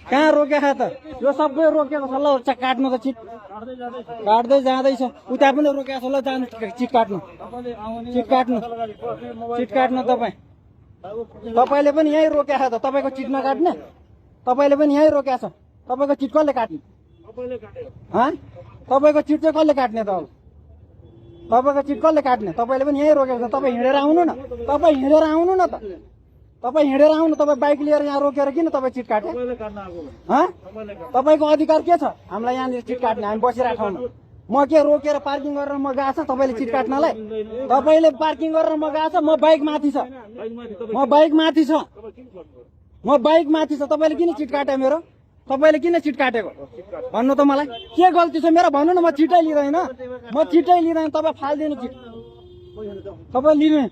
कहाँ रोकेको त यो सबै रोकेको छ ल काट्नु त चिट काट्दै जाँदैछ उता पनि रोकेको छ ल जानु चिट काट्नु तपाईले पनि यही रोकेको त तपाईको चिट नकाट्ने तपाईले पनि यही रोकेको छ तपाईको चिट कसले काट्ने तपाईको चिट चाहिँ कसले काट्ने त अब तपाईको चिट कसले काट्ने तपाईले पनि यही रोकेको छ तपाईँ हिँडेर आउनु न तपाईँ हिँडेर आउनु न त तपाईँ हिँडेर आउनु तपाईँ बाइक लिएर यहाँ रोकेर किन तपाईँ चिट काट्ने तपाईँको अधिकार के छ हामीलाई यहाँनिर चिट काट्ने हामी बसिरहेको ठाउँमा म के रोकेर पार्किङ गरेर म गएको छ तपाईँले चिट काट्नलाई तपाईँले पार्किङ गरेर म गएको छ म बाइक माथि छ तपाईँले किन चिट काटे मेरो तपाईँले किन चिट काटेको भन्नु त मलाई के गल्ती छ मेरो भन्नु न म छिटै लिँदैन तपाईँ फाल्दिनु चिट तपाईँ लिनु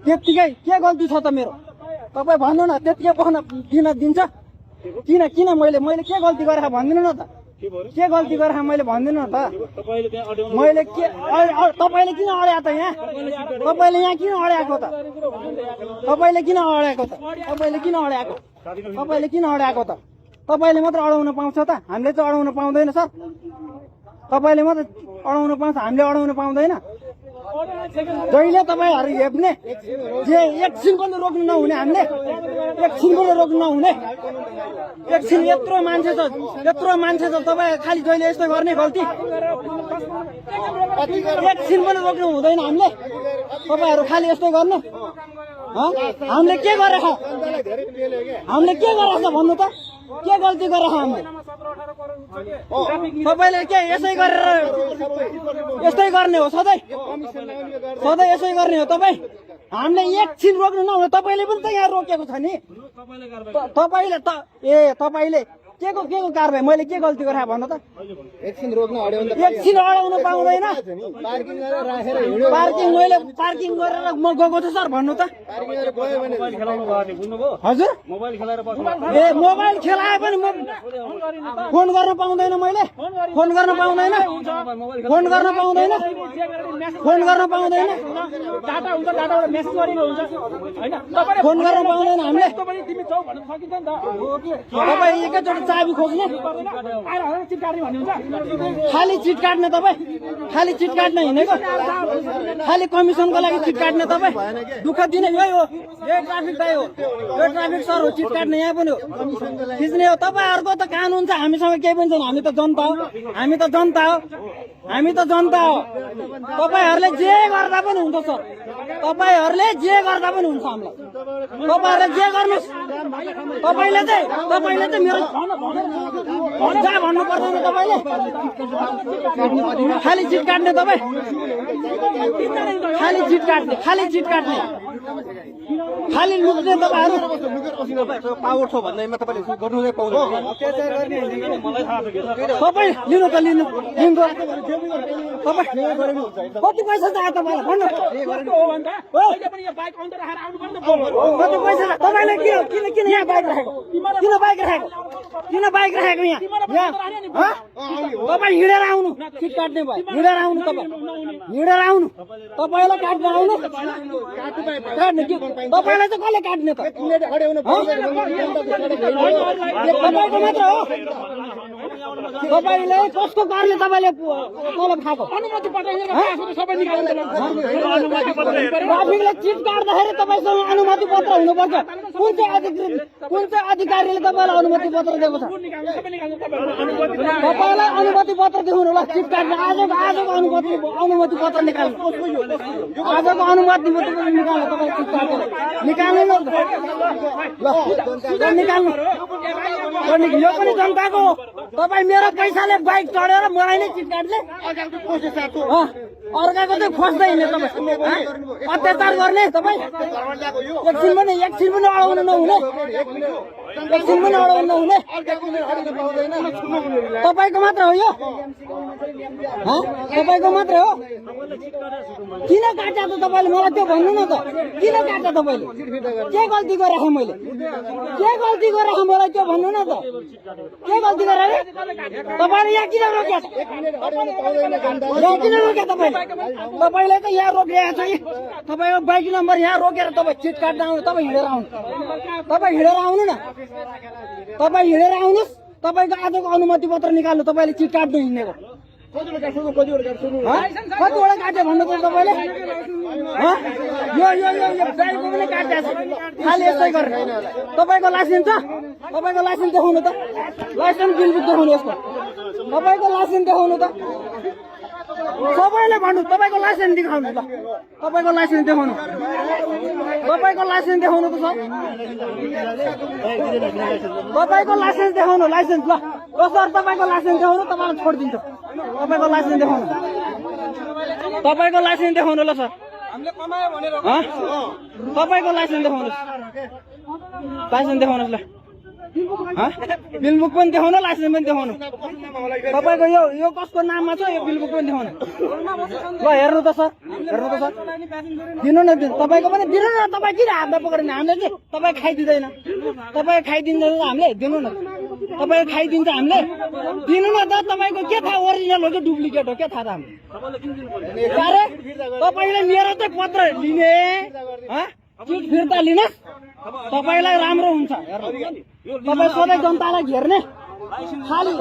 त्यतिकै के गल्ती छ त मेरो तपाईँ भन्नु न त्यतिकै पखान दिन दिन्छ किन मैले के गल्ती गरेँ भनिदिनु न त के गल्ती गरेँ मैले भनिदिनु न त मैले के तपाईँले किन अड्या त यहाँ तपाईँले यहाँ किन अड्याएको त तपाईँले किन अड्याएको त तपाईँले मात्र अडाउन पाउँछ त हामीले चाहिँ अडाउन पाउँदैन सर तपाईँले मात्र अडाउन पाउँछ हामीले अडाउन पाउँदैन जहिले तपाईँहरू हेप्ने जे एकछिन पनि रोक्नु नहुने हामीले एकछिन यत्रो मान्छे छ तपाईँ खालि जहिले यस्तो गर्ने गल्ती एकछिन पनि रोक्नु हुँदैन हामीले तपाईँहरू खालि यस्तो गर्ने हामीले के गरेको छ भन्नु त के गल्ती गरेको हामीले तपाईँले के यस्तै गर्ने हो सधैँ यसै गर्ने हो तपाईँ हामीले एकछिन रोक्नु नहुने तपाईँले पनि त यहाँ रोकेको छ नि तपाईँले के को कारबाही मैले के गल्ती गरेँ भन्नु त एकछिन अडाउन पाउँदैन पार्किङ गरेर म गएको छु सर भन्नु त हजुर मोबाइल खेलाए पनि म फोन गर्न पाउँदैन मैले फोन गर्न पाउँदैन हामीले तपाईँ एकैचोटि चाबी खोज्ने खाली चिट काट्ने तपाईँ खाली चिट काट्ने हिँडेको खालि कमिसनको लागि चिट काट्ने तपाईँ दुःख दिने यही हो यही ट्राफिक दाइ हो यो ट्राफिक सर हो चिट काट्ने यहाँ पनि हो खिच्ने हो तपाईँहरूको त कानुन छ हामीसँग केही पनि छैन हामी त जनता हो तपाईँहरूले जे गर्दा पनि हुन्छ सर तपाईँहरूले जे गर्दा पनि हुन्छ हामीलाई तपाईँहरूले जे गर्नुहोस् तपाईँले चाहिँ मेरो जहाँ भन्नु पर्दैन तपाईँले खालि चिट काट्ने तपाईँ खालि चिट काट्ने खालि लुक्ने तपाईँहरू पावर छ भन्दैमा तपाईँले गर्नु नै पाउँदैन तपाईँ लिनु कति पैसा चाहियो तपाईँलाई भन्नु कति पैसा तपाईँले किन यहाँ बाइक राखेको यहाँ तपाईँ हिँडेर आउनु चिट काट्ने भयो हिँडेर आउनु तपाईँलाई काट्न आउनु काट्ने तपाईँलाई चाहिँ कसले काट्ने त तपाईँको मात्र हो तपाईँले कस्तो कारणले तपाईँले तलब खाएको ट्राफिकले चिट काट्दाखेरि तपाईँसँग अनुमति पत्र हुनुपर्छ कुन चाहिँ अधिकारीले तपाईँलाई अनुमति पत्र दिएको छ तपाईँलाई अनुमति पत्र देखाउनु होला चिट काट्ने आजको अनुमति पत्र निकाल्नु आजको अनुमति पत्र निकाल्नु तपाईँ चिट काटेर निकाल्नु निकाल्नु यो पनि जनताको हो तपाईँ मेरो पैसाले बाइक चढेर मलाई नै चिट काट्ने अर्काको चाहिँ खोज्दै हिँड्ने तपाईँ अत्याचार गर्ने तपाईँ एकछिन पनि अडाउनु नहुने एकछिन पनि अडाउनु हुने तपाईँको मात्र हो यो तपाईँको मात्र हो किन काट्या त तपाईँले मलाई त्यो भन्नु न त किन काट्या तपाईँले के गल्ती गरेँ मैले के गल्ती गरेँ मलाई त्यो भन्नु न त के गल्ती गरेँ तपाईँले यहाँ किन रोक्या यहाँ किन रोक्या तपाईँले त यहाँ रोकिरहेको छ तपाईँको बाइक नम्बर यहाँ रोकेर तपाईँ चिट काट्न आउनु तपाईँ हिँडेर आउनु तपाईँ हिँडेर आउनु न तपाईँ हिँडेर आउनुहोस् तपाईँको आजको अनुमति पत्र निकाल्नु तपाईँले चिट काट्नु हिँडेको कतिवटा काट्यो भन्नु त तपाईँले यो ड्राइभरको पनि काट्या छ खालि यस्तै गरेर तपाईँको लाइसेन्स छ तपाईँको लाइसेन्स देखाउनु त लाइसेन्स बिलबुक देखाउनु यसको तपाईँको लाइसेन्स देखाउनु त सबैले भन्नु तपाईँको लाइसेन्स देखाउनु ल तपाईँको लाइसेन्स देखाउनु तपाईँको लाइसेन्स देखाउनु त सर तपाईँको लाइसेन्स देखाउनु लाइसेन्स ल सर तपाईँको लाइसेन्स देखाउनु तपाईँलाई छोडिदिन्छ तपाईँको लाइसेन्स देखाउनु तपाईँको लाइसेन्स देखाउनु ल सर तपाईँको लाइसेन्स देखाउनुहोस् लाइसेन्स देखाउनुहोस् ल बिलबुक पनि देखाउनु लाइसेन्स पनि देखाउनु तपाईँको यो कसको नाममा छ यो बिलबुक पनि देखाउनु ल हेर्नु त सर दिनु न तपाईँको पनि दिनु न तपाईँ किन हातमा पक्रिने हामीले चाहिँ तपाईँ खाइदिँदैन तपाईँ खाइदिँदैन हामीले दिनु न तपाईँ खाइदिन्छ हामीले दिनु न त तपाईँको के थाहा ओरिजिनल हो कि डुप्लिकेट हो के थाहा त हामीले तपाईँले मेरो चाहिँ पत्र लिने चिट फिर्ता लिनुहोस् तपाईँलाई राम्रो हुन्छ तपाईँ सधैँ जनतालाई घेर्ने खालि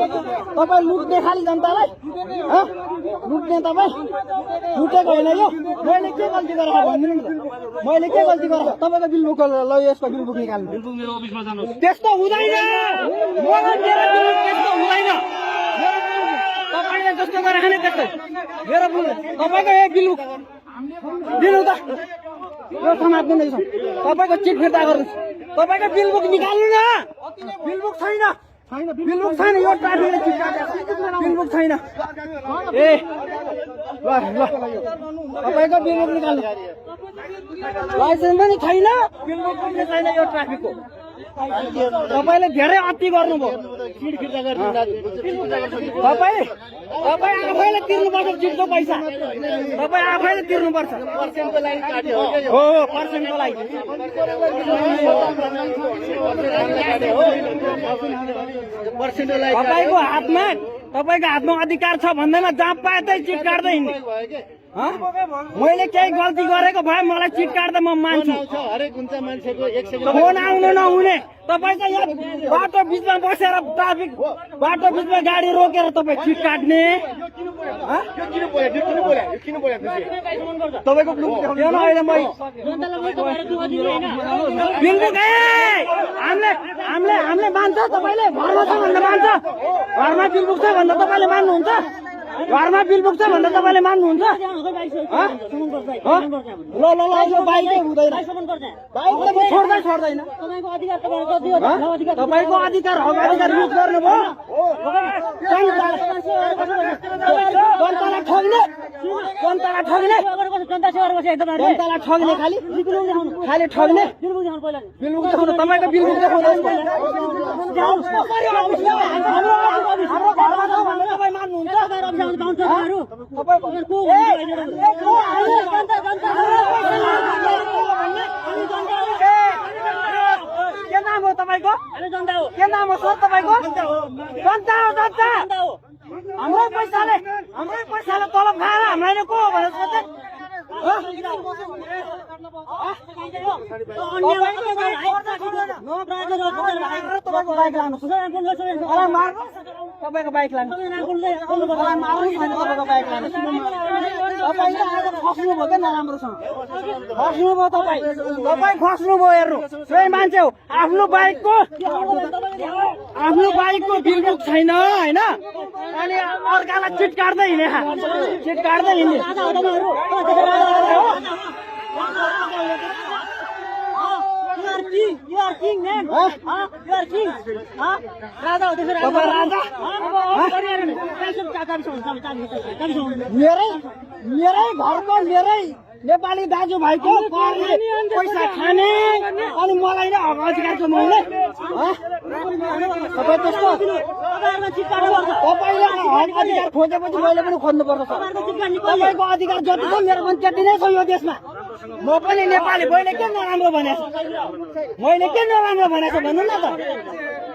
तपाईँ लुट्ने खालि जनतालाई लुट्ने तपाईँ लुटेको होइन यो मैले के गल्ती गरेर भनिदिनु नि मैले के गल्ती गरेर तपाईँको बिलबुक ल यसको बिलबुक निकाल्नु त्यस्तो हुँदैन त्यस्तो हुँदैन तपाईँले जस्तो गरेर खाने त्यस्तै मेरो तपाईँको यो बिलबुक दिनु त यो समात्नु नै छ तपाईँको चिट फिर्ता गर्नुहोस् तपाईँको बिलबुक निकाल्नु न बिलबुक छैन बिलबुक छैन यो ट्राफिकले चिट काटेको बिलबुक छैन ए ल तपाईँको बिलबुक निकाल्नु लाइसेन्स पनि छैन बिलबुक पनि छैन यो ट्राफिकको तपाईँले धेरै अति गर्नुभयो तपाईँ आफैले तिर्नुपर्छ चिटको पैसा तपाईँ आफैले तिर्नुपर्छ हो पर्सेन्टको लागि तपाईँको हातमा अधिकार छ भन्दैमा जहाँ पाए त्यही चिट काट्दै हिँड्ने मैले केही गल्ती गरेको भए मलाई चिट काट्दा म मान्छु फोन आउनु नहुने तपाईँ त यहाँ बाटो बिचमा बसेर ट्राफिक बाटो बिचमा गाडी रोकेर तपाईँ चिट काट्ने तपाईँको बिलबुक हामीले मान्छ तपाईँले घरमा छ भन्दा मान्छ घरमा बिलबुक छ भन्दा तपाईँले मान्नुहुन्छ घरमा बिलबुक छ भन्दा तपाईँले मान्नुहुन्छ ल यो बाइकै हुँदैन बाइक त छोड्दैन तपाईँको अधिकार हो अधिकार युज गर्नुभयो जनतालाई ठग्ने खालि ठग्ने बिलबुक देखाउनु तपाईँको बिलबुक देखाउनु तपाईँ मान्नुहुन्छ के नाम हो तपाईँको के नाम हो सर तपाईँको जनता हो हाम्रै पैसाले तलब खाएर हामीलाई नै को हो भनेर सोध्दै तपाईँको बाइक लानु फस्नुभयो क्या नराम्रोसँग फस्नुभयो तपाईँ फस्नुभयो हेर्नु सबै मान्छे हो आफ्नो बाइकको बिलबुक छैन होइन अनि अर्कालाई चिट काट्दै हिँडे मेरै घरको मेरै नेपाली दाजुभाइको पैसा खाने अनि म मलाई नै हक अधिकार छ मैले तपाईँ त्यस्तो तपाईँले हक अधिकार खोजेपछि मैले पनि खोज्नुपर्छ तपाईँको अधिकार जति छ मेरो पनि त्यति नै छ यो देशमा म पनि नेपाली मैले के नराम्रो भनेको मैले के नराम्रो भनेको भन्नु न त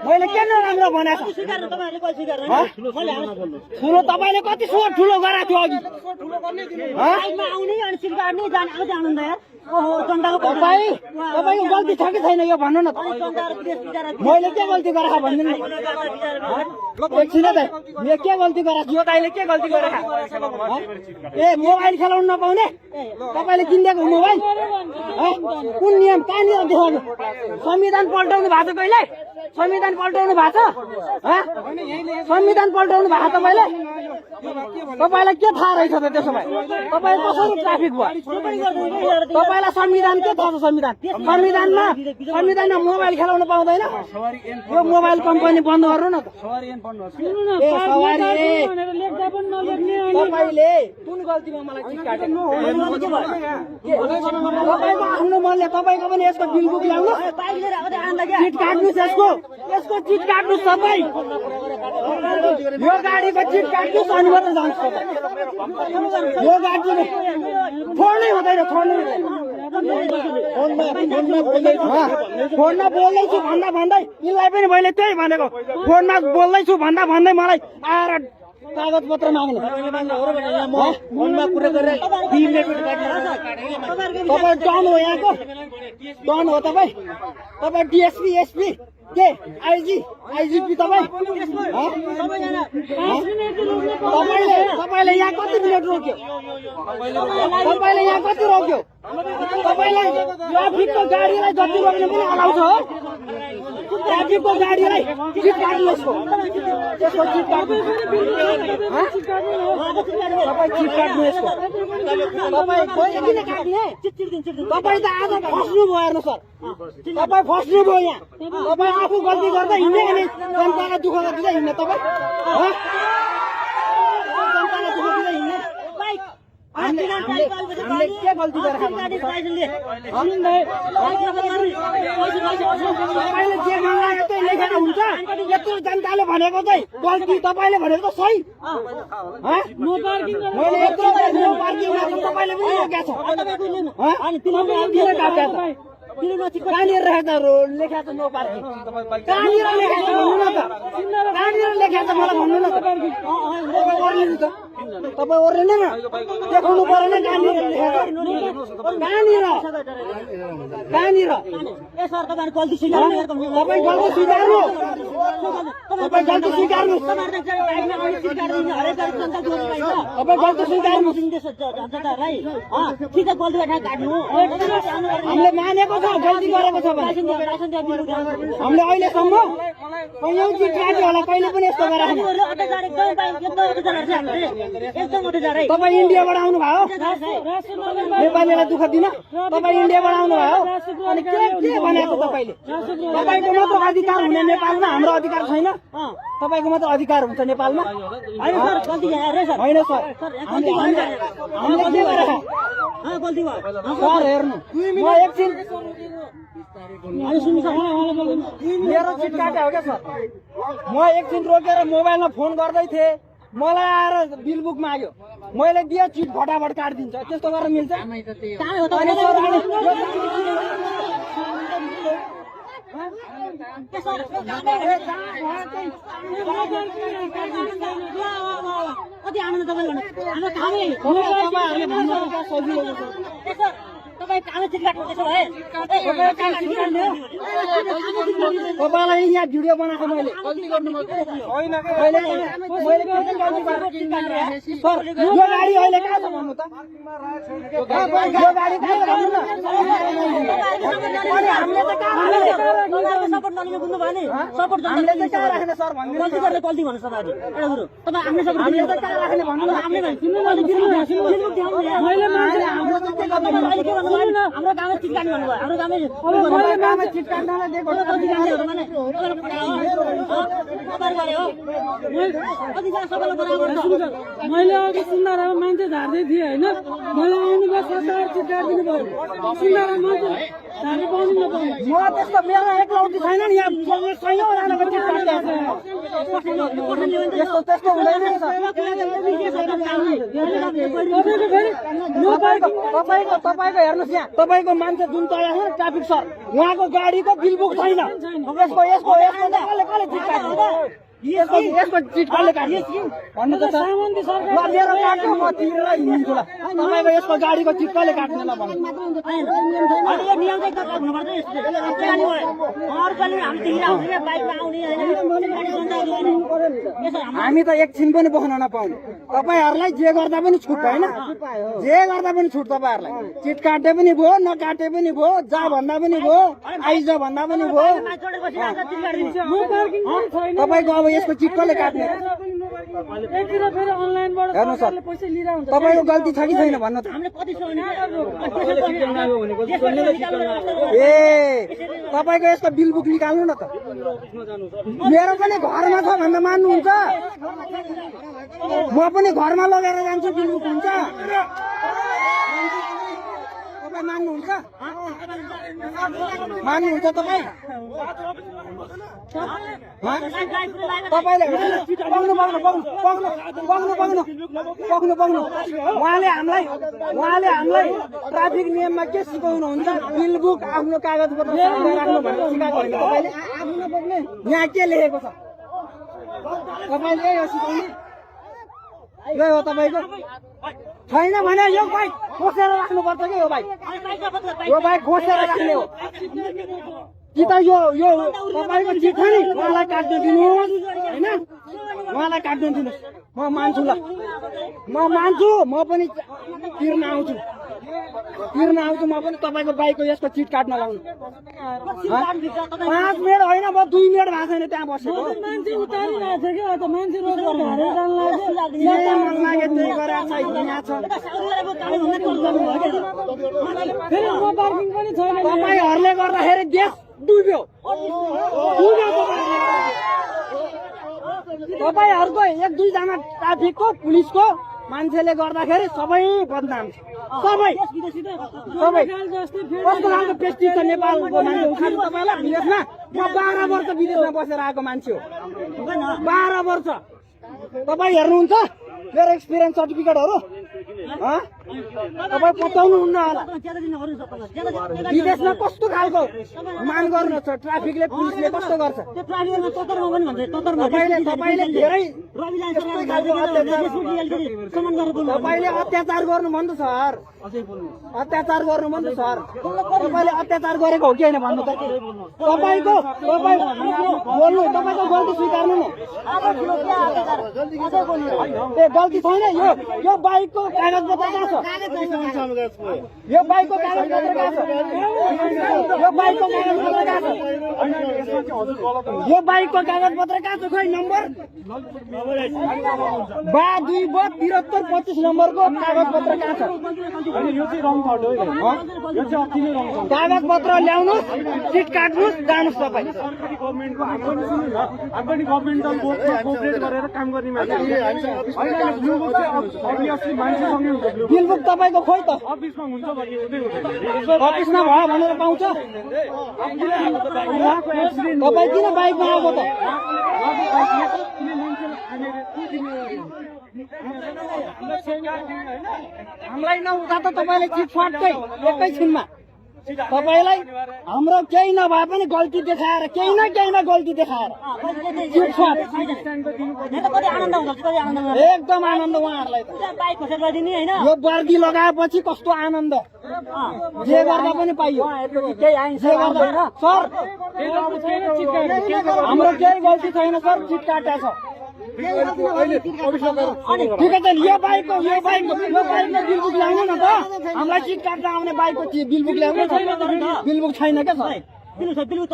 मैले के नराम्रो भनेको ठुलो तपाईँले कति ठुलो गराएको थियो अघि तपाईँको गल्ती छ कि छैन यो भन्नु न त मैले के गल्ती गरेको भनिदिनु एकछिन त यो के गल्ती गरेको यो दाइले के गल्ती गरेको ए मोबाइल खेलाउनु नपाउने तपाईँले किनिदिएको मोबाइल कुन नियम कहाँनिर देखाउनु संविधान पल्टाउनु भएको छ कहिले संविधान पल्टाउनु भएको छ संविधान पल्टाउनु भएको तपाईँले तपाईँलाई के थाहा रहेछ त त्यसो भए तपाईँ कसरी ट्राफिक भयो तपाईँलाई संविधान के थाहा छ संविधानमा मोबाइल खेलाउनु पाउँदैन यो मोबाइल कम्पनी बन्द गर्नु न त तपाईँले कुन गल्तीमा मलाई चिट काटेको तपाईँको आफ्नो मनले तपाईँको पनि यसको बिल बुक ल्याउनु चिट काट्नुहोस् यसको चिट काट्नुहोस् तपाईँ यो गाडीको चिट काट्नुहोस् अनि मात्र जानुहोस् यो गाडी छोड्नै हुँदैन फोनमा बोल्दैछु भन्दै यिनलाई पनि मैले त्यही भनेको फोनमा बोल्दैछु भन्दै मलाई आएर कागज पत्र माग्ने तपाईँ डन हो यहाँको डन हो तपाईँ डिएसपी एसपी के आइजिपी तपाईँले यहाँ कति मिनट रोक्यो तपाईँले यहाँ कति रोक्यो तपाईँलाई ट्राफिकको गाडीलाई जति रोक्ने पनि अलाउ छ हो ट्राफिकको गाडीलाई चिट काट्नु यसको चिट काट्नु तपाईँ चिट काट्नु यसको तपाईँ किन काट्ने तपाईँ त आज फस्नु भयो हेर्नु सर तपाईँ फस्नु भयो यहाँ तपाईँ आफू गल्ती गर्दा हिँड्ने अनि जनतालाई दुःख दिँदै हिँड्ने तपाईँ जनतालाई दुःख दिँदै हिँड्ने हामीले के गल्ती गरेको तपाईँले जे मगाएको चाहिँ लेखेर हुन्छ यत्रो जनताले भनेको चाहिँ गल्ती तपाईँले भनेको त सही मैले यत्रो नो पार्किङमा तपाईँले पनि रोकेको छ कहाँनिर रहेको लेखाएको छ नो पार्किङ कहाँनिर लेखाएको भन्नु न त कहाँनिर लेखाएको छ मलाई भन्नु न त तपाईँ ओर्लिनु न देखाउनु परेन कहाँनिर लेखाएको कहाँनिर तपाईँ गल्ती स्वीकार्नु तपाईँ गल्ती स्वीकार्नु हामीले मानेको छ गल्ती गरेको छ हामीले अहिलेसम्म कैयौँ चिज काट्यो होला कहिले पनि यस्तो गरेको तपाईँ इन्डियाबाट आउनु भयो नेपालीलाई दुःख दिन तपाईँ इन्डियाबाट आउनु भयो अनि के भनेको तपाईँले तपाईँको मात्र अधिकार हुने नेपालमा हाम्रो अधिकार छैन तपाईँको मात्र अधिकार हुन्छ नेपालमा होइन सर हामीले के गरेको सर हेर्नु म एकछिन मेरो चिट काट्यो हो क्या सर म एकछिन रोकेर मोबाइलमा फोन गर्दै थिएँ मलाई आएर बिल बुक माग्यो मैले दिएँ चिट फटाफट काटिदिन्छ त्यस्तो गरेर मिल्छ कति आनन्द तपाईँलाई यहाँ भिडियो बनाएको मैले यो गाडी अहिले कहाँ छ भन्नु त यो गाडी कहाँ छ भन्नु न हामीले त कहाँ राख्ने सर गल्ती भन्नु सर हामीले त कहाँ राख्ने भन्नु हाम्रो गाउँमा चिट काट्नु भन्नुभयो हाम्रो गाउँमा चिट काट्नलाई दिएको मैले अघि सुन्दारामा मान्छे झार्दै थिएँ होइन मलाई आउनुभयो सरकार चिट काटिदिनु भयो सुन्दारा मान्छे हामी पाउँदिन पाउँदैन म त्यस्तो मेरो एकलौटी छैन नि यहाँ कैयौँ जनाको चिट काटिरहेको छु त्यस्तो त्यस्तो हुँदैन नि सर तपाईँको हेर्नुहोस् यहाँ तपाईँको मान्छे जुन चलाएको छ ट्राफिक सर उहाँको गाडीको बिल बुक छैन यसको यसको चिट कसले काट्यो भन्नु त सर ल मेरो काट्यो म तिमीलाई दिन्छु ल तपाईँको यसको गाडीको चिट कसले काट्ने ल भन्नु हामी त एकछिन पनि बस्न नपाउने तपाईँहरूलाई जे गर्दा पनि छुट होइन जे गर्दा पनि छुट तपाईँहरूलाई चिट काटे पनि भयो नकाटे पनि भयो जा भन्दा पनि भयो आइज भन्दा पनि भयो तपाईँको अब यसको चिट कसले काट्ने हेर्नु सर तपाईँको गल्ती छ कि छैन भन्नु त ए तपाईँको यसको बिल बुक निकाल्नु न त मेरो पनि घरमा छ भन्दा मान्नुहुन्छ म पनि घरमा लगेर जान्छु बिल बुक हुन्छ तपाईँ मान्नुहुन्छ मान्नुहुन्छ तपाईँ तपाईँले उहाँले हामीलाई ट्राफिक नियममा के सिकाउनुहुन्छ बिल बुक आफ्नो कागज पत्र राख्नु भनेर सिकाएको होइन तपाईँले यहाँ के लेखेको छ तपाईँले यो सिकाउने यही हो तपाईँको छैन भने यो बाइक खोसेर राख्नुपर्छ कि यो बाइक खोसेर राख्ने हो कि त यो तपाईँको चिट छ नि उहाँलाई काट्नु दिनुहोस् होइन उहाँलाई काट्नु दिनुहोस् म मान्छु ल म मान्छु म पनि तिर्न आउँछु म पनि तपाईँको बाइकको यसको चिट काट्न लाउनु 5 मिनट होइन म 2 मिनट भएको छैन त्यहाँ बसेको मान्छे उतारिरहेको छ क्या त मान्छे रोडबाट हारेर जानु लाग्यो मन लाग्यो त्यही गरेर यहाँ छ फेरि म पार्किङ पनि छैन तपाईँहरूले गर्दाखेरि देश डुब्यो तपाईँहरूको 1-2 जना ट्राफिकको पुलिसको मान्छेले गर्दाखेरि सबै बदनाम सबै कस्तो खालको पेस्टिज छ नेपालको मान्छे उखाल्नु तपाईँलाई विदेशमा म 12 वर्ष विदेशमा बसेर आएको मान्छे हो 12 वर्ष तपाईँ हेर्नुहुन्छ मेरो एक्सपिरियन्स सर्टिफिकेटहरू तपाईँ पचाउनुहुन्न होला विदेशमा कस्तो खालको मान गर्नु छ ट्राफिकले पुलिसले कस्तो गर्छ तपाईँले धेरै तपाईँले अत्याचार गर्नु मन त सर अत्याचार गर्नु मन त सर तपाईँले अत्याचार गरेको हो कि होइन भन्नु त तपाईँको बोल्नु तपाईँको गल्ती स्वीकार्नु न ए गल्ती छैन यो बाइकको कागज पत्र कहाँ छ यो बाइकको कागज पत्र कहाँ छ यो बाइकको कागज पत्र कहाँ छ यो बाइकको कागज पत्र कहाँ छ खोइ नम्बर 72-73-25 नम्बरको कागज पत्र कहाँ छ कागज पत्र ल्याउनु सिट काट्नुहोस् जानुहोस् तपाईँ बिल बुक तपाईँको खोइ त अफिसमा भयो भनेर पाउँछ तपाईँ किन बाइकमा आएको त हामीलाई नउठा त तपाईँले चिट फाट्कै एकैछिनमा तपाईँलाई हाम्रो केही नभए पनि गल्ती देखाएर केही न केहीमा गल्ती देखाएर एकदम आनन्द उहाँहरूलाई यो वर्दी लगाएपछि कस्तो आनन्द जे गर्दा पनि पाइयो सर हाम्रो केही गल्ती छैन सर चिट काटेको छ ठिकै छ यो बाइकको बिल बुक ल्याउनु न त हामीलाई चिट काट्न आउने बाइकको बिल बुक ल्याउनु बिल बुक छैन क्या सर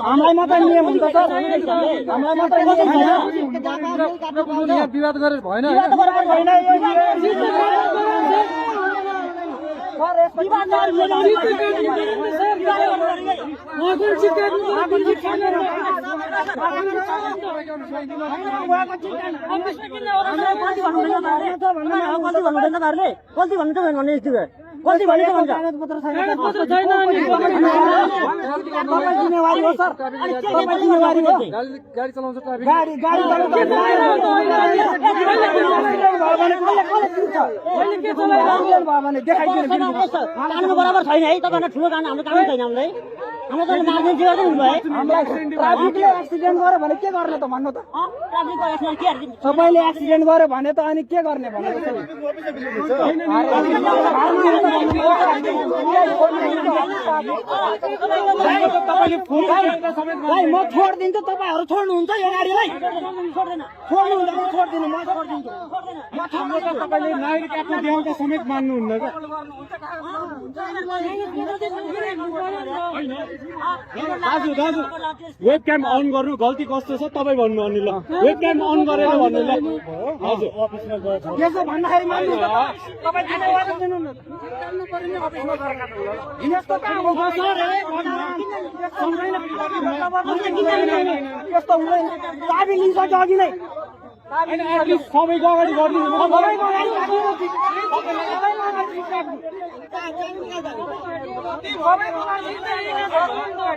हामीलाई मात्रै नियम हुन्छ सर हामीलाई मात्रै विवाद गरेर भएन गल्ती भन्नु कति भनेको भन्छ कागजपत्र छैन कागजपत्र छैन अनि तपाईँ जिम्मेवारी हो सर तपाईँ जिम्मेवारी हो गाडी चलाउँछ ट्राफिक गाडी गाडी कानुन बराबर छैन है तपाईँलाई ठुलो कानुन हाम्रो कानुन छैन हामीलाई हाम्रो त मार्जिन चाहिँ गर्दै हुनुभयो ट्राफिकले एक्सिडेन्ट गर्यो भने के गर्ने त भन्नु त ट्राफिकको एक्सिडेन्ट के हरे सबैले एक्सिडेन्ट गर्यो भने त अनि के गर्ने भन्नु म छोडिदिन्छु तपाईँहरू छोड्नुहुन्छ यो गाडीलाई छोड्नुहुन्छ म छोड्दिनँ म छोडिदिन्छु तपाईँले नागरिक आफ्नो देहाउका समेत मान्नुहुन्न क्या दाजु दाजु वेब क्याम अन गर्नु गल्ती कस्तो छ तपाईँ भन्नु अनि ल वेब क्याम अन गरेर भन्नु ल हजुर यसो भन्दाखेरि मान्नुहुन्छ तपाईँ जिम्मेवारी दिनु न यस्तो काम हो सर यस्तो हुँदैन चाबी लिन्छ कि अघि नै सबैको अगाडि गरिदिनु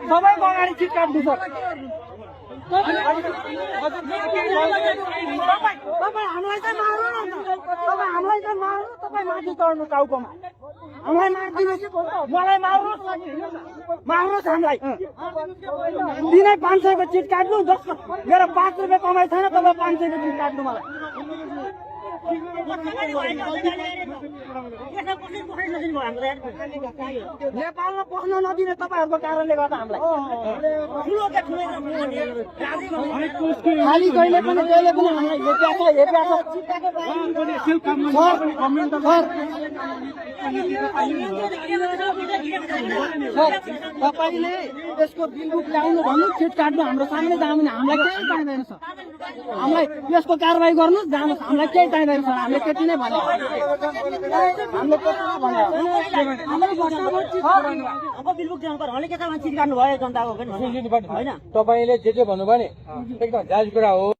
सबैको अगाडि चिट काट्नु सर तपाईँ हामीलाई चाहिँ मार्नु न तपाईँ हामीलाई चाहिँ मार्नु तपाईँ माथि चढ्नु टाउकोमा हामीलाई मारिदिनुहोस् मलाई मार्नुहोस् हामीलाई दिनै 500 को चिट काट्नु जसको मेरो 5 रुपियाँ कमाइ छैन तपाईँ 500 को चिट काट्नु मलाई नेपालमा पस्न नदिने तपाईँहरूको कारणले गर्दा हामीलाई खाली कहिले पनि हामीलाई तपाईँले यसको बिल बुक ल्याउनु भन्नु चिट काट्नु हाम्रो सामने जानु हामीलाई केही चाहिँदैन सर हामीलाई यसको कारवाही गर्नुहोस् जानुहोस् हामीलाई केही चाहिँदैन सर हामीले त्यति नै भने हामीले त्यति नै भने अब बिल बुक दिनु पर्यो के छ चिट काट्नु भयो जनताको पनि होइन तपाईँले जे भन्नुभयो नि एकदम जायज कुरा हो